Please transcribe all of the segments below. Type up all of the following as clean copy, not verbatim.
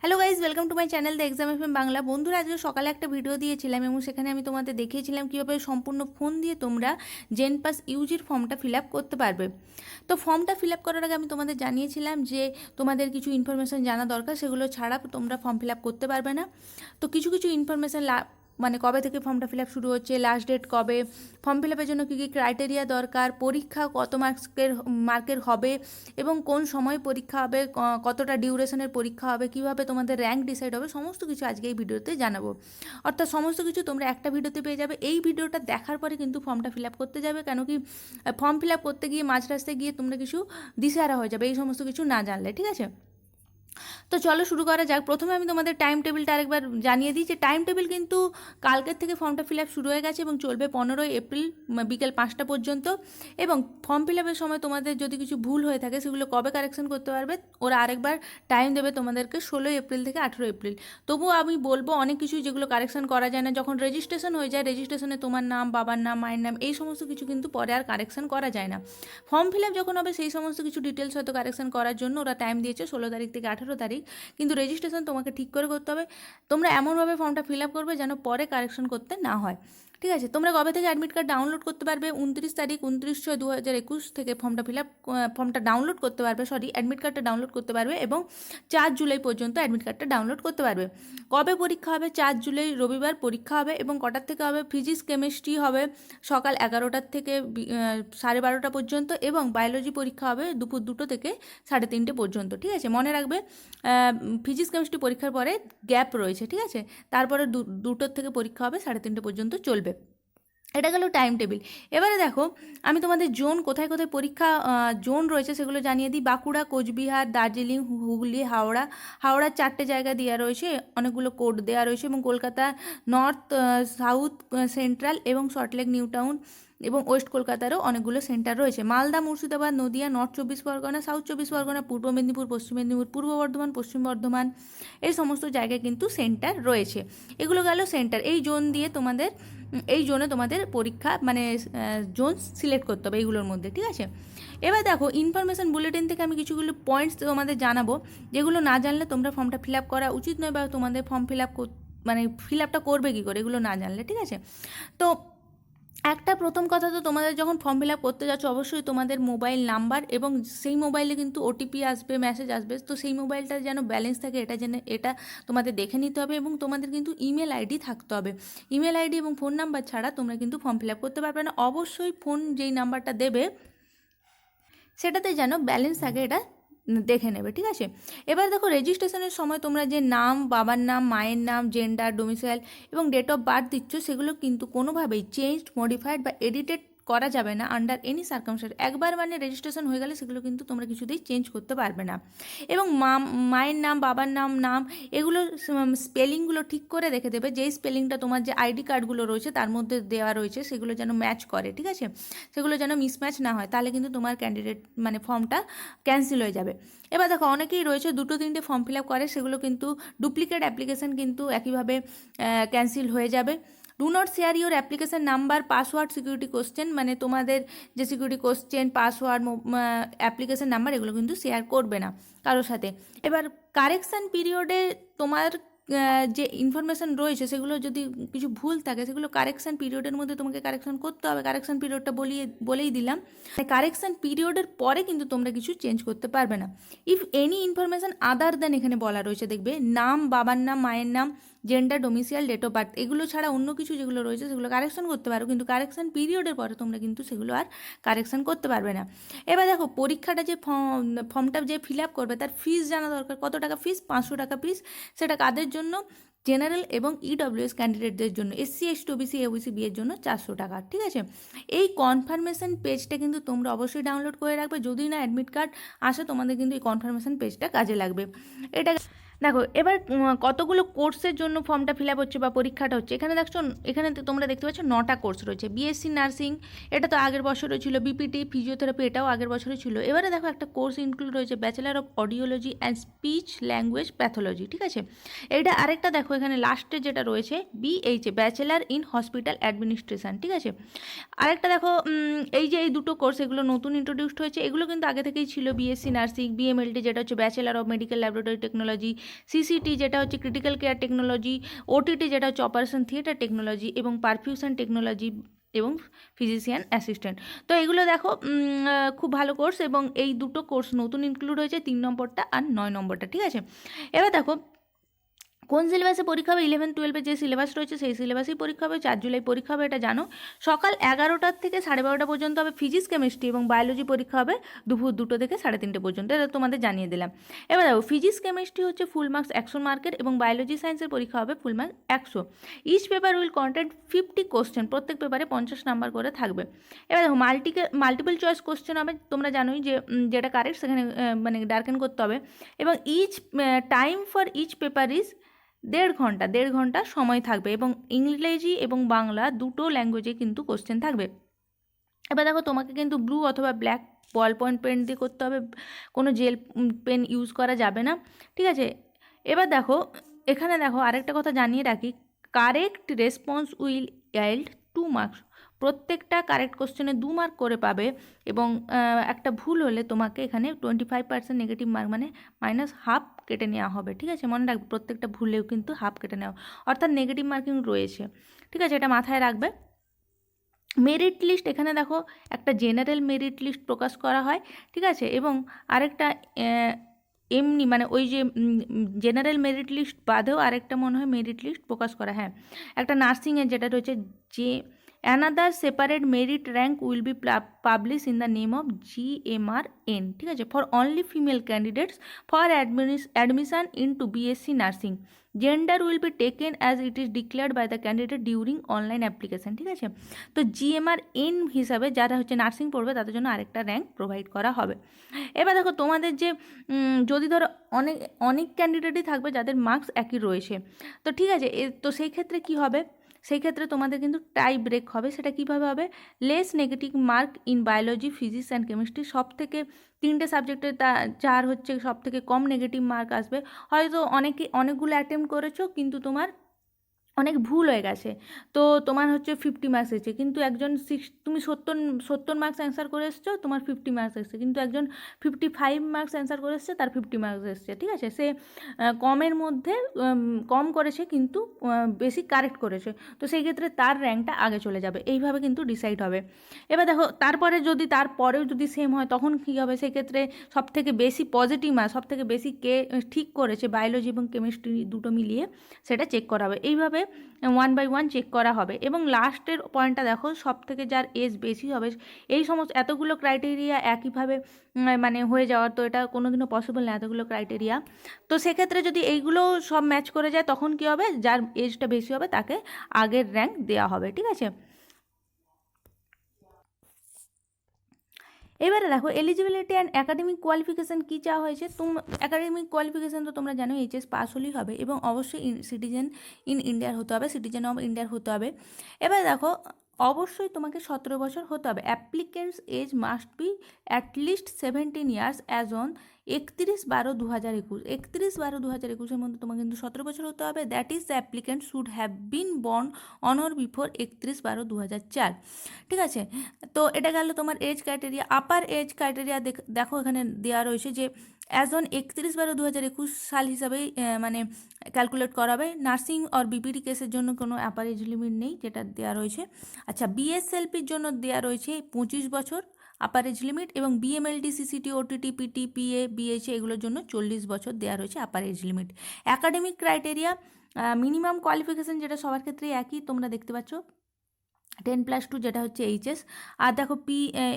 Hello guys, welcome to my channel the exam FM Bangla. বন্ধুরা, আজকে সকালে একটা ভিডিও দিয়েছিলাম এবং সেখানে আমি তোমাদের দেখিয়েছিলাম কীভাবে সম্পূর্ণ ফোন দিয়ে তোমরা জেনপাস ইউজির ফর্মটা ফিল আপ করতে পারবে। তো ফর্মটা ফিল আপ করার আগে আমি তোমাদের জানিয়েছিলাম যে তোমাদের কিছু ইনফরমেশান জানা দরকার, সেগুলো ছাড়া তোমরা ফর্ম ফিল আপ করতে পারবে না। তো কিছু ইনফরমেশান মানে কবে থেকে ফর্মটা ফিল আপ শুরু হচ্ছে, লাস্ট ডেট কবে, ফর্ম ফিল আপের জন্য কী কী ক্রাইটেরিয়া দরকার, পরীক্ষা কত মার্কের হবে এবং কোন সময় পরীক্ষা হবে, কতটা ডিউরেশনের পরীক্ষা হবে, কীভাবে তোমাদের র্যাঙ্ক ডিসাইড হবে, সমস্ত কিছু আজকে এই ভিডিওতে জানাবো। অর্থাৎ সমস্ত কিছু তোমরা একটা ভিডিওতে পেয়ে যাবে। এই ভিডিওটা দেখার পরে কিন্তু ফর্মটা ফিল আপ করতে যাবে, কেন কি ফর্ম ফিল আপ করতে গিয়ে মাঝ রাস্তায় গিয়ে তোমরা কিছু দিশেহারা হয়ে যাবে এই সমস্ত কিছু না জানলে, ঠিক আছে? তো চলো শুরু করা যাক। প্রথমে আমি তোমাদের টাইম টেবিলটা আরেকবার জানিয়ে দিই যে টাইম টেবিল কিন্তু কালকের থেকে ফর্মটা ফিল আপ শুরু হয়ে গেছে এবং চলবে 15ই এপ্রিল বিকেল 5টা পর্যন্ত। এবং ফর্ম ফিল আপের সময় তোমাদের যদি কিছু ভুল হয়ে থাকে সেগুলো কবে কারেকশন করতে পারবে, ওরা আরেকবার টাইম দেবে তোমাদেরকে 16 এপ্রিল থেকে 18 এপ্রিল। তবুও আমি বলবো অনেক কিছু যেগুলো কারেকশন করা যায় না, যখন রেজিস্ট্রেশন হয়ে যায় রেজিস্ট্রেশনে তোমার নাম, বাবার নাম, মায়ের নাম, এই সমস্ত কিছু কিন্তু পরে আর কারেকশন করা যায় না। ফর্ম ফিল আপ যখন হবে সেই সমস্ত কিছু ডিটেলস হয়তো কারেকশন করার জন্য ওরা টাইম দিয়েছে 16 তারিখ থেকে 18 তারিখ, কিন্তু রেজিস্ট্রেশন তোমাকে ঠিক করে করতে হবে। তোমরা এমনভাবে ফর্মটা ফিল আপ করবে যেন পরে কারেকশন করতে না হয়, ঠিক আছে? তোমরা কবে থেকে অ্যাডমিট কার্ড ডাউনলোড করতে পারবে? 29 তারিখ 29/6/2021 থেকে ফর্মটা ডাউনলোড করতে পারবে, অ্যাডমিট কার্ডটা ডাউনলোড করতে পারবে এবং 4 জুলাই পর্যন্ত অ্যাডমিট কার্ডটা ডাউনলোড করতে পারবে। কবে পরীক্ষা হবে? 4 জুলাই রবিবার পরীক্ষা হবে এবং কটার থেকে হবে? ফিজিক্স কেমিস্ট্রি হবে সকাল 11টার থেকে 12:30 পর্যন্ত এবং বায়োলজি পরীক্ষা হবে দুপুর 2টো থেকে 3:30 পর্যন্ত, ঠিক আছে? মনে রাখবে ফিজিক্স কেমিস্ট্রি পরীক্ষার পরে গ্যাপ রয়েছে, ঠিক আছে? তারপরে 2টোর থেকে পরীক্ষা হবে, 3:30 পর্যন্ত চলবে। এটা গেল টাইম টেবিল। এবারে দেখো আমি তোমাদের জোন কোথায় কোথায় পরীক্ষা জোন রয়েছে সেগুলো জানিয়ে দিই। বাঁকুড়া, কোচবিহার, দার্জিলিং, হুগলি, হাওড়ার 4টে জায়গা দেওয়া রয়েছে, অনেকগুলো কোড দেওয়া রয়েছে এবং কলকাতা নর্থ, সাউথ, সেন্ট্রাল এবং সল্টলেক নিউ টাউন এবং ওয়েস্ট কলকাতারও অনেকগুলো সেন্টার রয়েছে। মালদা, মুর্শিদাবাদ, নদিয়া, নর্থ 24 পরগনা, সাউথ 24 পরগনা, পূর্ব মেদিনীপুর, পশ্চিম মেদিনীপুর, পূর্ব বর্ধমান, পশ্চিম বর্ধমান, এই সমস্ত জায়গায় কিন্তু সেন্টার রয়েছে। এগুলো গেল সেন্টার। এই জোন দিয়ে তোমাদের এই জোনে তোমাদের পরীক্ষা মানে জোন সিলেক্ট করতে হবে এইগুলোর মধ্যে, ঠিক আছে? এবার দেখো ইনফরমেশান বুলেটিন থেকে আমি কিছুগুলো পয়েন্টস তোমাদের জানাবো, যেগুলো না জানলে তোমরা ফর্মটা ফিল আপ করা উচিত নয়, বা তোমাদের ফর্ম ফিল আপ মানে ফিল আপটা করবে কী করে এগুলো না জানলে, ঠিক আছে? তো একটা প্রথম কথা, তো তোমাদের যখন ফর্ম ফিল আপ করতে যাচ্ছ অবশ্যই তোমাদের মোবাইল নাম্বার এবং সেই মোবাইলে কিন্তু ওটিপি আসবে, মেসেজ আসবে, তো সেই মোবাইলটা যেন ব্যালেন্স থাকে এটা তোমাদের দেখে নিতে হবে এবং তোমাদের কিন্তু ইমেল আইডি থাকতে হবে। ইমেল আইডি এবং ফোন নাম্বার ছাড়া তোমরা কিন্তু ফর্ম ফিল আপ করতে পারবে না। অবশ্যই ফোন যেই নাম্বারটা দেবে সেটাতে যেন ব্যালেন্স থাকে এটা দেখে নেবে, ঠিক আছে? এবার দেখো রেজিস্ট্রেশনের সময় তোমরা যে নাম, বাবার নাম, মায়ের নাম, জেন্ডার, ডোমিসাইল এবং ডেট অফ বার্থ দিচ্ছ সেগুলো কিন্তু কোনোভাবেই চেঞ্জড, মডিফাইড বা এডিটেড করা যাবে না আন্ডার এনি সার্কামস্ট্যান্স। একবার মানে রেজিস্ট্রেশন হয়ে গেলে সেগুলো কিন্তু তোমরা কিছুতেই চেঞ্জ করতে পারবে না। এবং মায়ের নাম, বাবার নাম এগুলো স্পেলিংগুলো ঠিক করে রেখে দেবে, যেই স্পেলিংটা তোমার যে আইডি কার্ডগুলো রয়েছে তার মধ্যে দেওয়া রয়েছে সেগুলো যেন ম্যাচ করে, ঠিক আছে? সেগুলো যেন মিসম্যাচ না হয়, তাহলে কিন্তু তোমার ক্যান্ডিডেট মানে ফর্মটা ক্যান্সেল হয়ে যাবে। এবার দেখো অনেকেই রয়েছে 2-3টে ফর্ম ফিল আপ করে, সেগুলো কিন্তু ডুপ্লিকেট অ্যাপ্লিকেশান কিন্তু একইভাবে ক্যান্সেল হয়ে যাবে। Do not share your application number, password, security question, মানে তোমাদের যে security question, password, application number এগুলো কিন্তু শেয়ার করবে না কারোর সাথে। এবার কারেকশান পিরিয়ডে তোমার যে ইনফরমেশান রয়েছে সেগুলো যদি কিছু ভুল থাকে সেগুলো কারেকশান পিরিয়ডের মধ্যে তোমাকে কারেকশান করতে হবে। কারেকশান পিরিয়ডটা বলেই দিলাম, কারেকশান পিরিয়ডের পরে কিন্তু তোমরা কিছু চেঞ্জ করতে পারবে না। If any information other than, এখানে বলা রয়েছে দেখবে নাম, বাবার নাম, মায়ের নাম, gender, domicile, date of birth, এগুলো ছাড়া অন্য কিছু যেগুলো রয়েছে সেগুলো কারেকশন করতে পারো, কিন্তু কারেকশান পিরিয়ডের পরে তোমরা কিন্তু সেগুলো আর কারেকশান করতে পারবে না। এবার দেখো পরীক্ষাটা যে ফর্মটা যে ফিল আপ করবে তার ফিস জানা দরকার। কত টাকা ফিস? 500 টাকা ফিস। সেটা কাদের জন্য? জেনারেল এবং ইডব্লিউএস ক্যান্ডিডেটদের জন্য। এসসি, এসটি, ওবিসি, এবিসি, বিয়ের জন্য 400 টাকা, ঠিক আছে? এই কনফার্মেশন পেজটা কিন্তু তোমরা অবশ্যই ডাউনলোড করে রাখবে, যদি না অ্যাডমিট কার্ড আসে তোমাদের কিন্তু এই কনফার্মেশন পেজটা কাজে লাগবে। এটা দেখো এবার কতগুলো কোর্সের জন্য ফর্মটা ফিল আপ হচ্ছে বা পরীক্ষাটা হচ্ছে। এখানে তোমরা দেখতে পাচ্ছ 9টা কোর্স রয়েছে। বিএসসি নার্সিং, এটা তো আগের বছরে ছিল। বিপিটি, ফিজিওথেরাপি, এটাও আগের বছরে ছিল। এবারে দেখো একটা কোর্স ইনক্লুড রয়েছে bachelor of audiology and speech language pathology, ঠিক আছে? এইটা আরেকটা দেখো এখানে লাস্টে যেটা রয়েছে BHA, bachelor in hospital administration, ঠিক আছে? আরেকটা দেখো এই যে এই দুটো কোর্স এগুলো নতুন ইন্ট্রোডিউসড হয়েছে, এগুলো কিন্তু আগে থেকেই ছিল। বিএসসি নার্সিং, বিএমএলটি যেটা হচ্ছে bachelor of medical laboratory technology, CCT যেটা হচ্ছে ক্রিটিক্যাল কেয়ার টেকনোলজি, ওটিটি যেটা হচ্ছে অপারেশন থিয়েটার টেকনোলজি এবং পারফিউশন টেকনোলজি এবং ফিজিশিয়ান অ্যাসিস্ট্যান্ট। তো এগুলো দেখো খুব ভালো কোর্স, এবং এই দুটো কোর্স নতুন ইনক্লুড হয়েছে, 3 নম্বরটা আর 9 নম্বরটা, ঠিক আছে। এবার দেখো কোন সিলেবাসে পরীক্ষা হবে, 11-12 যে সিলেবাস রয়েছে সেই সিলেবাসেই পরীক্ষা হবে। 4 জুলাই পরীক্ষা হবে, এটা জানো। সকাল 11টার থেকে 12:30 পর্যন্ত হবে ফিজিক্স, কেমিস্ট্রি এবং বায়োলজি পরীক্ষা হবে দুপুর 2টো থেকে 3:30 পর্যন্ত, এটা তোমাদের জানিয়ে দিলাম। এবার দেখো ফিজিক্স কেমিস্ট্রি হচ্ছে ফুল মার্কস 100 মার্কের এবং বায়োলজি সায়েন্সের পরীক্ষা হবে full marks 100। Each paper will content 50 question, প্রত্যেক পেপারে 50 নাম্বার করে থাকবে। এবার দেখো মাল্টিপল চয়েস কোশ্চেন হবে, তোমরা জানোই যে যেটা কারেক্ট সেখানে মানে ডার্কেন করতে হবে, এবং each time for each paper is 1.5 ঘন্টা সময় থাকবে, এবং ইংরেজি এবং বাংলা দুটো ল্যাঙ্গুয়েজে কিন্তু কোশ্চেন থাকবে। এবার দেখো তোমাকে কিন্তু ব্লু অথবা ব্ল্যাক বল পয়েন্ট পেন দিয়ে করতে হবে, কোনো জেল পেন ইউজ করা যাবে না, ঠিক আছে। এবার দেখো এখানে দেখো আরেকটা কথা জানিয়ে রাখি, কারেক্ট রেসপন্স উইল ইয়াইল্ড 2 মার্কস, প্রত্যেকটা কারেক্ট কোশ্চেনে 2 মার্ক করে পাবে, এবং একটা ভুল হলে তোমাকে এখানে 25% নেগেটিভ মার্ক মানে -1/2 কেটে নেওয়া হবে, ঠিক আছে। মনে রাখবে প্রত্যেকটা ভুলেও কিন্তু 1/2 কেটে নেওয়া, অর্থাৎ নেগেটিভ মার্কিং রয়েছে, ঠিক আছে, এটা মাথায় রাখবে। মেরিট লিস্ট, এখানে দেখো একটা জেনারেল মেরিট লিস্ট প্রকাশ করা হয়, ঠিক আছে, এবং আরেকটা এমনি মানে ওই যে জেনারেল মেরিট লিস্ট বাদেও আরেকটা মনে হয় মেরিট লিস্ট প্রকাশ করা, হ্যাঁ, একটা নার্সিংয়ের যেটা রয়েছে যে another separate merit rank will be publish in the name of GMRN, ঠিক আছে, for only female candidates for admission in to BSc nursing, gender will be taken as it is declared by the candidate during online application, ঠিক আছে। তো GMRN হিসাবে যারা হচ্ছে nursing পড়বে তাদের জন্য আরেকটা র্যাঙ্ক প্রোভাইড করা হবে। এবার দেখো তোমাদের যে যদি ধরো অনেক অনেক ক্যান্ডিডেটই থাকবে যাদের মার্কস একই রয়েছে, তো ঠিক আছে, তো সেই ক্ষেত্রে কি হবে, সেই ক্ষেত্রে তোমাদের কিন্তু টাই ব্রেক হবে। সেটা কীভাবে হবে, less negative mark in biology, physics and chemistry, সব থেকে 3টে সাবজেক্টে যার হচ্ছে সব থেকে কম নেগেটিভ মার্ক আসবে, হয়তো অনেকগুলো অ্যাটেম্প্ট করেছো কিন্তু তোমার অনেক ভুল হয়ে গেছে, তো তোমার হচ্ছে 50 মার্কস এসেছে, কিন্তু একজন তুমি 70 মার্কস অ্যান্সার করে এসছো, তোমার 50 মার্কস এসেছে, কিন্তু একজন 55 মার্কস অ্যান্সার করে এসছে, তার 50 মার্কস এসছে, ঠিক আছে। সে কমের মধ্যে কম করেছে কিন্তু বেশি কারেক্ট করেছে, তো সেই ক্ষেত্রে তার র্যাঙ্কটা আগে চলে যাবে, এইভাবে কিন্তু ডিসাইড হবে। এবার দেখো তারপরেও যদি সেম হয় তখন কী হবে, সেক্ষেত্রে সবথেকে বেশি পজিটিভ মার্কস, সবথেকে বেশি কে ঠিক করেছে বায়োলজি এবং কেমিস্ট্রি দুটো মিলিয়ে সেটা চেক করা হবে, এইভাবে 1 by 1 চেক করা হবে। এবং লাস্টের পয়েন্টটা দেখো, সব থেকে যার এজ বেশি হবে, এই সমস্ত এতগুলো ক্রাইটেরিয়া একইভাবে মানে হয়ে যাওয়ার, তো এটা কোনোদিনও পসিবল না এতগুলো ক্রাইটেরিয়া, তো সেক্ষেত্রে যদি এইগুলো সব ম্যাচ করে যায় তখন কি হবে, যার এজটা বেশি হবে তাকে আগের র্যাঙ্ক দেওয়া হবে, ঠিক আছে। এবারে দেখো এলিজিবিলিটি অ্যান্ড একাডেমিক কোয়ালিফিকেশান কী চাওয়া হয়েছে। একাডেমিক কোয়ালিফিকেশান তো তোমরা জানো HS পাস হলেই হবে, এবং অবশ্যই সিটিজেন ইন ইন্ডিয়ার হতে হবে, সিটিজেন অফ ইন্ডিয়ার হতে হবে। এবার দেখো অবশ্যই তোমাকে 17 বছর হতে হবে। Applicants age must be at least 17 years as on 31/12/2021, 31/12/2021 মধ্যে তোমাকে কিন্তু 17 বছর হতে হবে। That is the applicant should have been born on or before 31/12/2004, ঠিক আছে। তো এটা গেল তোমার age criteria. Upper age criteria দেখো এখানে দেওয়া রয়েছে যে অ্যাজ অন 31/12/2021 সাল হিসাবেই মানে ক্যালকুলেট করা হবে। নার্সিং অর BPD কেসের জন্য কোনো আপার এজ লিমিট নেই, যেটা দেওয়া রয়েছে। আচ্ছা, BSLPর জন্য দেওয়া রয়েছে 25 বছর আপার এজ লিমিট, এবং BMLD, CCT, OTT, PT, PA, BHA এগুলোর জন্য 40 বছর দেওয়া রয়েছে upper age limit. Academic criteria minimum qualification যেটা সবার ক্ষেত্রেই একই, তোমরা দেখতে পাচ্ছ 10+2 যেটা হচ্ছে HS। আর দেখো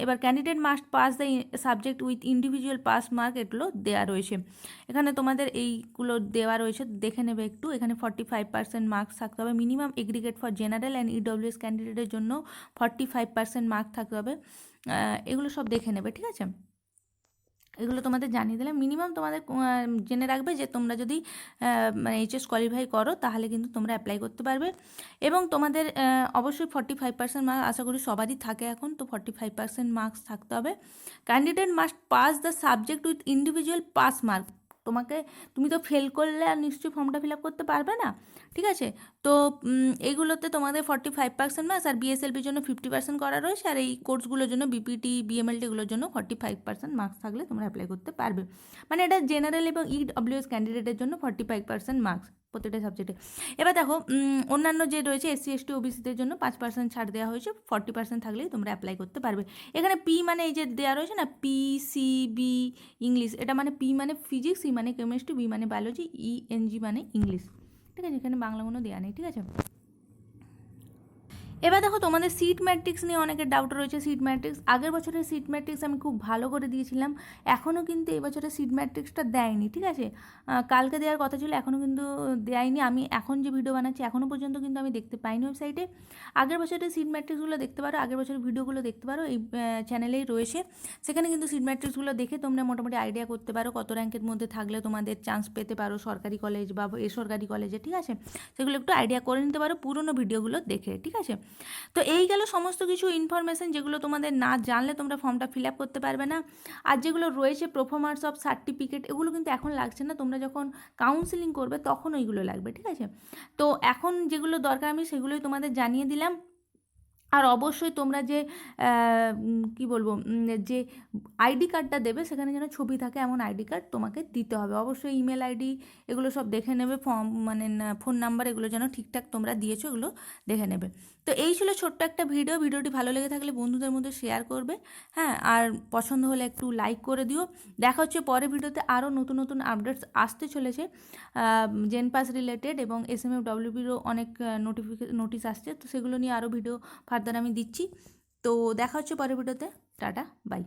এবার candidate must pass the subject with individual pass mark, এগুলো দেওয়া রয়েছে। এখানে তোমাদের এইগুলো দেওয়া রয়েছে, দেখে নেবে একটু। এখানে 45% মার্কস থাকতে হবে। Minimum aggregate for general and EWS ক্যান্ডিডেটের জন্য 45% মার্ক থাকতে হবে। এগুলো সব দেখে নেবে, ঠিক আছে। এগুলো তোমাদের জানিয়ে দিলাম। মিনিমাম তোমাদের জেনে রাখবে যে তোমরা যদি মানে HS কোয়ালিফাই করো তাহলে কিন্তু তোমরা অ্যাপ্লাই করতে পারবে, এবং তোমাদের অবশ্যই 45% মার্কস আশা করি সবারই থাকে এখন, তো 45% মার্কস থাকতে হবে। Candidate must pass the subject with individual pass mark, তুমি তো ফেল করলে আর নিশ্চয়ই ফর্মটা ফিল আপ করতে পারবে না, ঠিক আছে। তো এইগুলোতে তোমাদের 45% মার্কস, আর বিএসএলপির জন্য 50% করা রয়েছে, আর এই কোর্সগুলোর জন্য বিপিটি বিএমএলটি এগুলোর জন্য 45% মার্কস থাকলে তোমরা অ্যাপ্লাই করতে পারবে। মানে এটা জেনারেল এবং ইডব্লিউএস ক্যান্ডিডেটের জন্য 45% মার্কস প্রত্যেকটা সাবজেক্টে। এবার দেখো অন্যান্য যে রয়েছে এসসি এসটি ওবিসিদের জন্য 5% ছাড় দেওয়া হয়েছে, 40% থাকলেই তোমরা অ্যাপ্লাই করতে পারবে। এখানে পি মানে এই যে দেওয়া রয়েছে না, পিসিবি ইংলিশ, এটা মানে পি মানে ফিজিক্স, সি মানে কেমিস্ট্রি, বি মানে বায়োলজি, ইএনজি মানে ইংলিশ, ঠিক আছে। এখানে বাংলা কোনো দেওয়া নেই, ঠিক আছে। এবার দেখো তোমাদের সিট ম্যাট্রিক্স নিয়ে অনেকের ডাউট রয়েছে। সিট ম্যাট্রিক্স আগের বছরের সিট ম্যাট্রিক্স আমি খুব ভালো করে দিয়েছিলাম, এখনও কিন্তু এই বছরের সিট ম্যাট্রিক্সটা দেয়নি, ঠিক আছে। কালকে দেওয়ার কথা ছিল, এখনও কিন্তু দেয়নি। আমি এখন যে ভিডিও বানাচ্ছি এখনও পর্যন্ত কিন্তু আমি দেখতে পাইনি ওয়েবসাইটে। আগের বছরের সিট ম্যাট্রিক্সগুলো দেখতে পারো, আগের বছরের ভিডিওগুলো দেখতে পারো, এই চ্যানেলেই রয়েছে। সেখানে কিন্তু সিট ম্যাট্রিক্সগুলো দেখে তোমরা মোটামুটি আইডিয়া করতে পারো কত র্যাঙ্কের মধ্যে থাকলে তোমাদের চান্স পেতে পারো সরকারি কলেজ বা বেসরকারি কলেজে, ঠিক আছে। সেগুলো একটু আইডিয়া করে নিতে পারো পুরোনো ভিডিওগুলো দেখে, ঠিক আছে। তো এই গেল সমস্ত কিছু ইনফরমেশন যেগুলো তোমাদের না জানলে তোমরা ফর্মটা ফিল আপ করতে পারবে না। আর যেগুলো রয়েছে পারফরম্যান্স অফ সার্টিফিকেট, এগুলো কিন্তু এখন লাগছে না, তোমরা যখন কাউন্সেলিং করবে তখন ওইগুলো লাগবে, ঠিক আছে। তো এখন যেগুলো দরকার আমি সেগুলোই তোমাদের জানিয়ে দিলাম। আর অবশ্যই তোমরা যে কি বলবো, যে আইডি কার্ডটা দেবে সেখানে যেন ছবি থাকে এমন আইডি কার্ড তোমাকে দিতে হবে। অবশ্যই ইমেল আইডি এগুলো সব দেখে নেবে, ফর্ম মানে ফোন নাম্বার এগুলো যেন ঠিকঠাক তোমরা দিয়েছো এগুলো দেখে নেবে। তো এই ছিল ছোট্ট একটা ভিডিওটি ভালো লেগে থাকলে বন্ধুদের মধ্যে শেয়ার করবে, হ্যাঁ, আর পছন্দ হলে একটু লাইক করে দিও। দেখা হচ্ছে পরের ভিডিওতে, আরও নতুন নতুন আপডেটস আসতে চলেছে জেনপাস রিলেটেড, এবং SMFWBরও অনেক নোটিস আসছে, তো সেগুলো নিয়ে আরও ভিডিও ফার্দার আমি দিচ্ছি। তো দেখা হচ্ছে পরের ভিডিওতে, টাটা বাই।